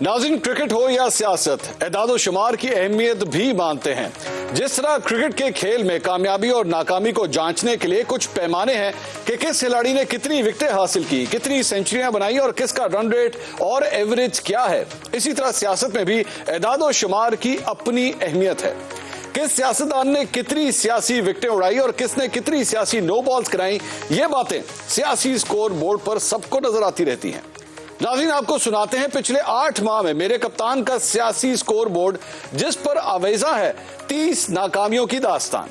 नाज़रीन, क्रिकेट हो या सियासत, एदाद शुमार की अहमियत भी मानते हैं। जिस तरह क्रिकेट के खेल में कामयाबी और नाकामी को जांचने के लिए कुछ पैमाने हैं कि किस खिलाड़ी ने कितनी विकेटें हासिल की, कितनी सेंचुरियां बनाई और किसका रन रेट और एवरेज क्या है, इसी तरह सियासत में भी एदाद शुमार की अपनी अहमियत है। किस सियासतदान ने कितनी सियासी विकेटें उड़ाई और किसने कितनी सियासी नो बॉल्स कराई, ये बातें सियासी स्कोर बोर्ड पर सबको नजर आती रहती हैं। नाज़रीन, आपको सुनाते हैं पिछले 8 माह में मेरे कप्तान का सियासी स्कोर बोर्ड, जिस पर आवेजा है 30 नाकामियों की दास्तान।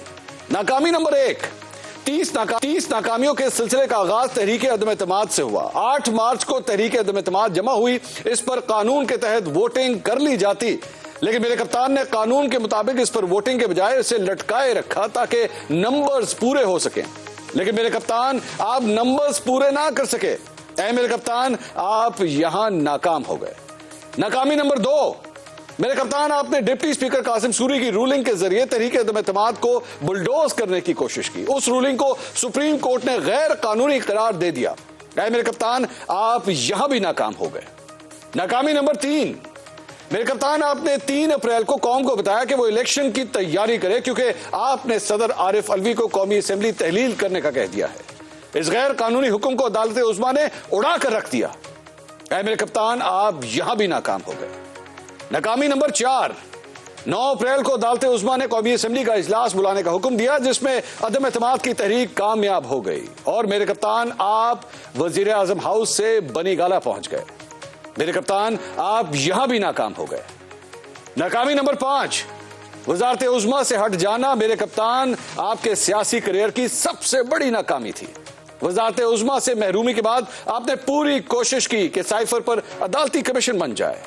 नाकामी नंबर 1, 30 नाकामियों के सिलसिले का आगाज तहरीक अदम एतमाद से हुआ। 8 मार्च को तहरीक अदम एतमाद जमा हुई। इस पर कानून के तहत वोटिंग कर ली जाती, लेकिन मेरे कप्तान ने कानून के मुताबिक इस पर वोटिंग के बजाय इसे लटकाए रखा ताकि नंबर्स पूरे हो सके। लेकिन मेरे कप्तान, आप नंबर्स पूरे ना कर सके। मेरे कप्तान, आप यहां नाकाम हो गए। नाकामी नंबर 2, मेरे कप्तान, आपने डिप्टी स्पीकर कासिम सूरी की रूलिंग के जरिए तहरीक अदम एतमाद को बुलडोज करने की कोशिश की। उस रूलिंग को सुप्रीम कोर्ट ने गैर कानूनी करार दे दिया। मेरे कप्तान, आप यहां भी नाकाम हो गए। नाकामी नंबर 3, मेरे कप्तान, आपने 3 अप्रैल को कौम को बताया कि वो इलेक्शन की तैयारी करे, क्योंकि आपने सदर आरिफ अलवी को कौमी असेंबली तहलील करने का कह दिया है। इस गैर कानूनी हुक्म को अदालत उस्मा ने उड़ा कर रख दिया। मेरे कप्तान, आप यहां भी नाकाम हो गए। नाकामी नंबर 4, 9 अप्रैल को अदालत उस्मा ने कौमी असेंबली का इजलास बुलाने का हुक्म दिया, जिसमें अदम एतमाद की तहरीक कामयाब हो गई और मेरे कप्तान, आप वजीर आजम हाउस से बनी गाला पहुंच गए। मेरे कप्तान, आप यहां भी नाकाम हो गए। नाकामी नंबर 5, वजारत उज़्मा से हट जाना मेरे कप्तान आपके सियासी करियर की सबसे बड़ी नाकामी थी। वजारत उज़्मा से महरूमी के बाद आपने पूरी कोशिश की कि साइफर पर अदालती कमीशन बन जाए,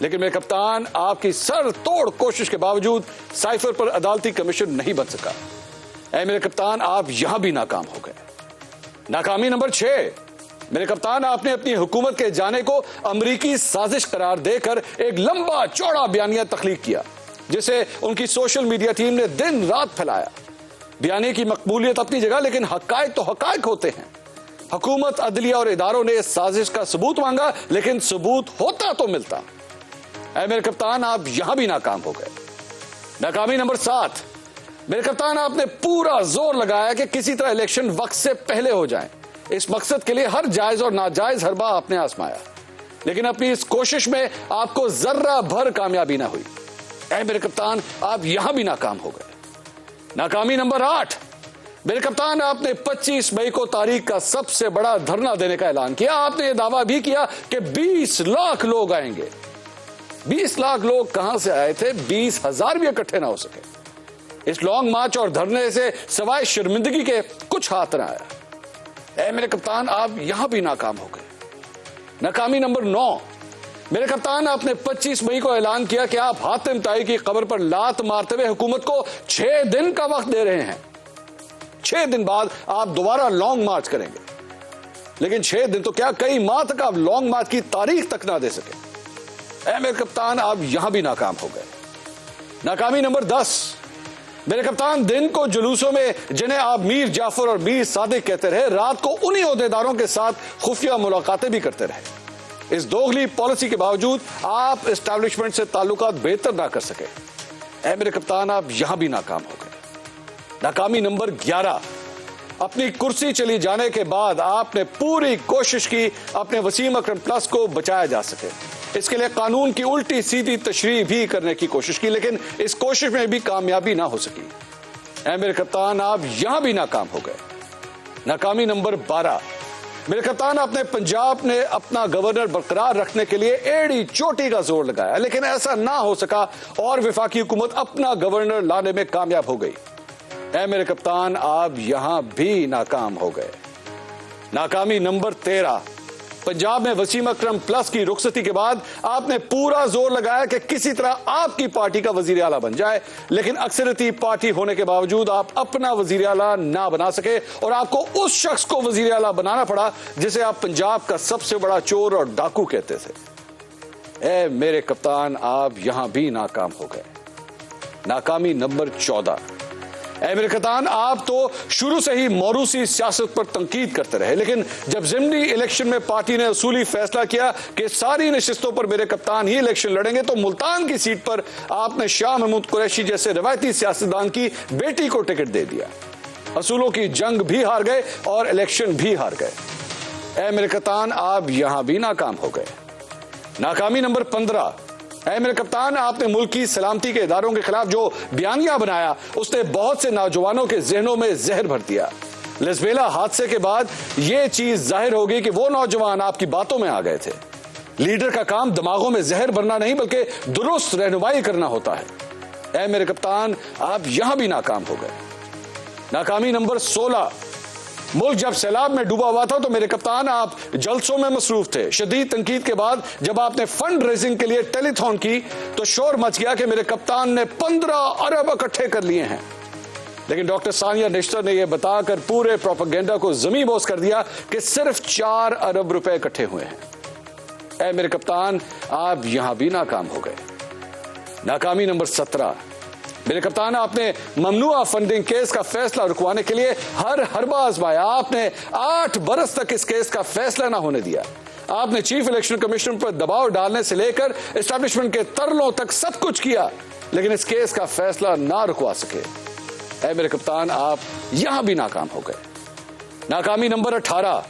लेकिन मेरे कप्तान, आपकी सर तोड़ कोशिश के बावजूद साइफर पर अदालती कमीशन नहीं बन सका। मेरे कप्तान, आप यहां भी नाकाम हो गए। नाकामी नंबर 6, मेरे कप्तान, आपने अपनी हुकूमत के जाने को अमरीकी साजिश करार देकर एक लंबा चौड़ा बयानिया तख्लीक किया, जिसे उनकी सोशल मीडिया टीम ने दिन रात फैलाया। बयाने की मकबूलियत अपनी जगह, लेकिन हकायक तो हकायक होते हैं। हुकूमत, अदलिया और इदारों ने इस साजिश का सबूत मांगा, लेकिन सबूत होता तो मिलता। मेरे कप्तान, आप यहां भी नाकाम हो गए। नाकामी नंबर 7, मेरे कप्तान, आपने पूरा जोर लगाया कि किसी तरह इलेक्शन वक्त से पहले हो जाए। इस मकसद के लिए हर जायज और नाजायज हरबा आपने आजमाया, लेकिन अपनी इस कोशिश में आपको जर्रा भर कामयाबी ना हुई। मेरे कप्तान, आप यहां भी नाकाम हो गए। नाकामी नंबर 8, मेरे कप्तान, आपने 25 मई को तारीख का सबसे बड़ा धरना देने का ऐलान किया। आपने यह दावा भी किया कि 20 लाख लोग आएंगे। 20 लाख लोग कहां से आए थे? 20,000 भी इकट्ठे ना हो सके। इस लॉन्ग मार्च और धरने से सवाए शर्मिंदगी के कुछ हाथ ना आया। मेरे कप्तान, आप यहां भी नाकाम हो गए। नाकामी नंबर 9, मेरे कप्तान, आपने 25 मई को ऐलान किया कि आप हातिम ताई की कब्र पर लात मारते हुए हुकूमत को 6 दिन का वक्त दे रहे हैं। 6 दिन बाद आप दोबारा लॉन्ग मार्च करेंगे, लेकिन 6 दिन तो क्या, कई माह तक आप लॉन्ग मार्च की तारीख तक ना दे सके। मेरे कप्तान, आप यहां भी नाकाम हो गए। नाकामी नंबर 10, मेरे कप्तान, दिन को जुलूसों में जिन्हें आप मीर जाफर और मीर सादिक कहते रहे, रात को उन्हीं ओहदेदारों के साथ खुफिया मुलाकातें भी करते रहे। इस दोगली पॉलिसी के बावजूद आप एस्टैब्लिशमेंट से ताल्लुकात बेहतर ना कर सके। मेरे कप्तान, आप यहां भी नाकाम हो गए। नाकामी नंबर 11, अपनी कुर्सी चली जाने के बाद आपने पूरी कोशिश की अपने वसीम अकरम प्लस को बचाया जा सके। इसके लिए कानून की उल्टी सीधी तशरीह भी करने की कोशिश की, लेकिन इस कोशिश में भी कामयाबी ना हो सकी। मेरे कप्तान, आप यहां भी नाकाम हो गए। नाकामी नंबर 12, मेरे कप्तान, आपने पंजाब ने अपना गवर्नर बरकरार रखने के लिए एड़ी चोटी का जोर लगाया, लेकिन ऐसा ना हो सका और विफाकी हुकूमत अपना गवर्नर लाने में कामयाब हो गई। मेरे कप्तान, आप यहां भी नाकाम हो गए। नाकामी नंबर 13, पंजाब में वसीम अकरम प्लस की रुखसती के बाद आपने पूरा जोर लगाया कि किसी तरह आपकी पार्टी का वजीर आला बन जाए, लेकिन अक्सरती पार्टी होने के बावजूद आप अपना वजीर आला ना बना सके और आपको उस शख्स को वजीर आला बनाना पड़ा जिसे आप पंजाब का सबसे बड़ा चोर और डाकू कहते थे। मेरे कप्तान, आप यहां भी नाकाम हो गए। नाकामी नंबर 14, ऐ मेरे कप्तान, आप तो शुरू से ही मौरूसी सियासत पर तंकीद करते रहे, लेकिन जब ज़िमनी इलेक्शन में पार्टी ने असूली फैसला किया कि सारी नशिस्तों पर मेरे कप्तान ही इलेक्शन लड़ेंगे, तो मुल्तान की सीट पर आपने शाह महमूद कुरैशी जैसे रवायती सियासतदान की बेटी को टिकट दे दिया। असूलों की जंग भी हार गए और इलेक्शन भी हार गए। ऐ मेरे कप्तान, आप यहां भी नाकाम हो गए। नाकामी नंबर 15। ऐ मेरे कप्तान, आपने मुल्क की सलामती के इदारों के खिलाफ जो बयानिया बनाया, उसने बहुत से नौजवानों के जहनों में जहर भर दिया। लिस्बेला हादसे के बाद यह चीज जाहिर हो गई कि वो नौजवान आपकी बातों में आ गए थे। लीडर का काम दिमागों में जहर भरना नहीं, बल्कि दुरुस्त रहनुमाई करना होता है। ऐ मेरे कप्तान, आप यहां भी नाकाम हो गए। नाकामी नंबर 16। मुल्क जब सैलाब में डूबा हुआ था तो मेरे कप्तान आप जलसों में मसरूफ थे। शदीद तनकीद के बाद जब आपने फंड रेजिंग के लिए टेलीथॉन की तो शोर मच गया कि मेरे कप्तान ने 15 अरब इकट्ठे कर लिए हैं। लेकिन डॉक्टर सानिया निश्तर ने यह बताकर पूरे प्रोपेगेंडा को जमीन बोस कर दिया कि सिर्फ 4 अरब रुपए इकट्ठे हुए हैं। ऐ मेरे कप्तान, आप यहां भी नाकाम हो गए। नाकामी नंबर 17। मेरे कप्तान, आपने ममनुआ फंडिंग केस का फैसला रुकवाने के लिए हर हरबा आजमाया। आपने 8 बरस तक इस केस का फैसला ना होने दिया। आपने चीफ इलेक्शन कमिश्नर पर दबाव डालने से लेकर एस्टैब्लिशमेंट के तरलों तक सब कुछ किया, लेकिन इस केस का फैसला ना रुकवा सके। ऐ मेरे कप्तान, आप यहां भी नाकाम हो गए। नाकामी नंबर 18।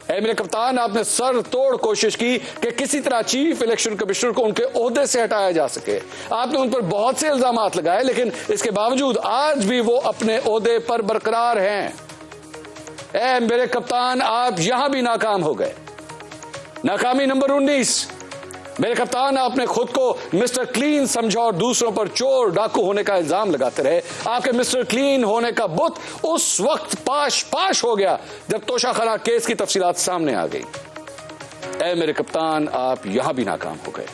ऐ मेरे कप्तान, आपने सर तोड़ कोशिश की कि किसी तरह चीफ इलेक्शन कमिश्नर को उनके ओहदे से हटाया जा सके। आपने उन पर बहुत से इल्जामात लगाए, लेकिन इसके बावजूद आज भी वो अपने ओहदे पर बरकरार हैं। ऐ मेरे कप्तान, आप यहां भी नाकाम हो गए। नाकामी नंबर 19। मेरे कप्तान, आपने खुद को मिस्टर क्लीन समझा और दूसरों पर चोर डाकू होने का इल्जाम लगाते रहे। आपके मिस्टर क्लीन होने का बुत उस वक्त पाश हो गया जब तोशाखाना केस की तफसीलात सामने आ गई। ऐ मेरे कप्तान, आप यहां भी नाकाम हो गए।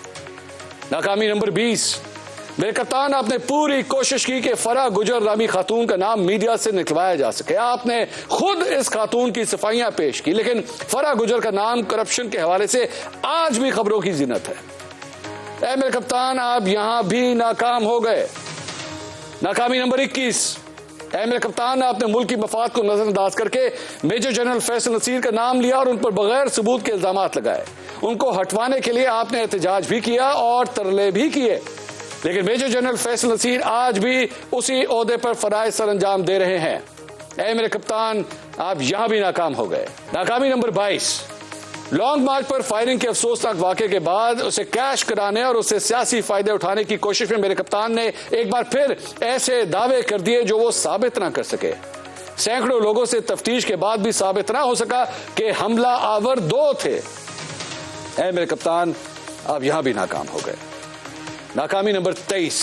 नाकामी नंबर 20। मेरे कप्तान, आपने पूरी कोशिश की कि फरा गुजर नामी खातून का नाम मीडिया से निकलवाया जा सके। आपने खुद इस खातून की सफाइयां पेश की, लेकिन फरा गुजर का नाम करप्शन के हवाले से आज भी खबरों की जिन्नत है। ऐ मेरे कप्तान, आप यहां भी नाकाम हो गए। नाकामी नंबर 21। ऐ मेरे कप्तान, आपने मुल्क की मफाद को नजरअंदाज करके मेजर जनरल फैसल नसीर का नाम लिया और उन पर बगैर सबूत के इल्जामात लगाए। उनको हटवाने के लिए आपने एहतजाज भी किया और तरले भी किए, लेकिन मेजर जनरल फैसल नसीर आज भी उसी ओहदे पर फराइज सर अंजाम दे रहे हैं। ऐ मेरे कप्तान, आप यहां भी नाकाम हो गए। नाकामी नंबर 22। लॉन्ग मार्च पर फायरिंग के अफसोसनाक वाकये के बाद उसे कैश कराने और उससे सियासी फायदे उठाने की कोशिश में मेरे कप्तान ने एक बार फिर ऐसे दावे कर दिए जो वो साबित ना कर सके। सैकड़ों लोगों से तफ्तीश के बाद भी साबित ना हो सका कि हमला आवर 2 थे। ऐ मेरे कप्तान, आप यहां भी नाकाम हो गए। नाकामी नंबर 23।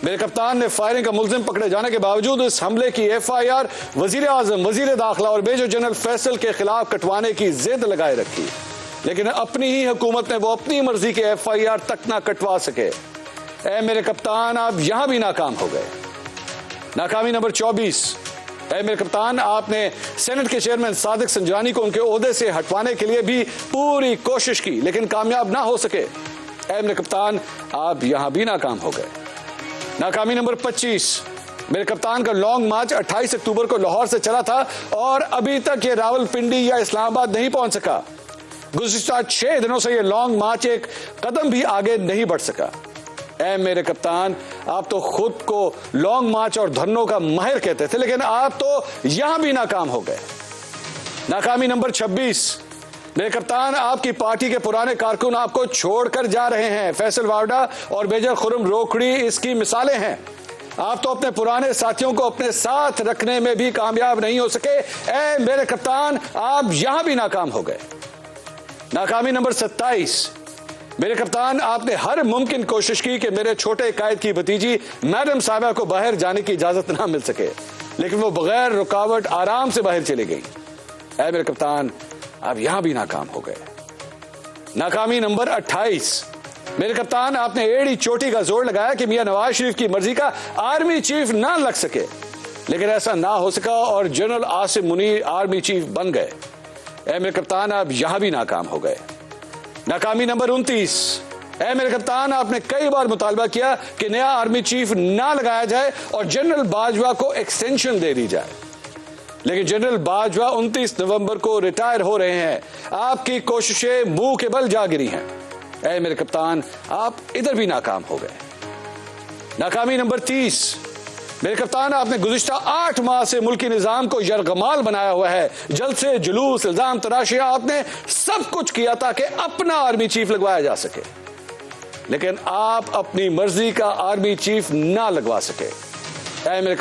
मेरे कप्तान ने फायरिंग का मुलजिम पकड़े जाने के बावजूद इस हमले की FIR वजीर आजम, वजीर दाखिला और मेजर जनरल फैसल के खिलाफ कटवाने की जिद लगाए रखी, लेकिन अपनी ही हुकूमत ने वो अपनी मर्जी के FIR तक ना कटवा सके। ऐ मेरे कप्तान, आप यहां भी नाकाम हो गए। नाकामी नंबर 24। ऐ मेरे कप्तान, आपने सेनेट के चेयरमैन सादिक संजरानी को उनके ओहदे से हटवाने के लिए भी पूरी कोशिश की, लेकिन कामयाब ना हो सके। ऐ मेरे कप्तान, आप यहां भी नाकाम हो गए। नाकामी नंबर 25। मेरे कप्तान का लॉन्ग मार्च 28 अक्टूबर को लाहौर से चला था और अभी तक ये रावलपिंडी या इस्लामाबाद नहीं पहुंच सका। गुज़िश्ता 6 दिनों से ये लॉन्ग मार्च एक कदम भी आगे नहीं बढ़ सका। ऐ मेरे कप्तान, आप तो खुद को लॉन्ग मार्च और धरनों का माहिर कहते थे, लेकिन आप तो यहां भी नाकाम हो गए। नाकामी नंबर 26। मेरे कप्तान, आपकी पार्टी के पुराने कारकुन आपको छोड़कर जा रहे हैं। फैसल वावडा और मेजर खुर्रम रोकड़ी इसकी मिसालें हैं। आप तो अपने पुराने साथियों को अपने साथ रखने में भी कामयाब नहीं हो सके। ऐ मेरे कप्तान, आप यहां भी नाकाम हो गए। नाकामी नंबर 27। मेरे कप्तान, आपने हर मुमकिन कोशिश की कि मेरे छोटे कायद की भतीजी मैडम साहिबा को बाहर जाने की इजाजत ना मिल सके, लेकिन वो बगैर रुकावट आराम से बाहर चली गई। ऐ मेरे कप्तान, आप यहां भी नाकाम हो गए। नाकामी नंबर 28। मेरे कप्तान, आपने एड़ी चोटी का जोर लगाया कि मियां नवाज शरीफ की मर्जी का आर्मी चीफ ना लग सके, लेकिन ऐसा ना हो सका और general Asim Munir army chief बन गए। ऐ मेरे कप्तान, आप यहां भी नाकाम हो गए। नाकामी नंबर 29। ऐ मेरे कप्तान, आपने कई बार मुतालबा किया कि नया आर्मी चीफ ना लगाया जाए और जनरल बाजवा को एक्सटेंशन दे दी जाए, लेकिन जनरल बाजवा 29 नवंबर को रिटायर हो रहे हैं। आपकी कोशिशें मुंह के बल जा गिरी हैं। ऐ मेरे कप्तान, आप इधर भी नाकाम हो गए। नाकामी नंबर 30। मेरे कप्तान, आपने गुज़िश्ता 8 माह से मुल्की निजाम को यरगमाल बनाया हुआ है। जलसे, जुलूस, इल्जाम तराशियां, आपने सब कुछ किया ताकि अपना आर्मी चीफ लगवाया जा सके, लेकिन आप अपनी मर्जी का आर्मी चीफ ना लगवा सके। ऐ मेरे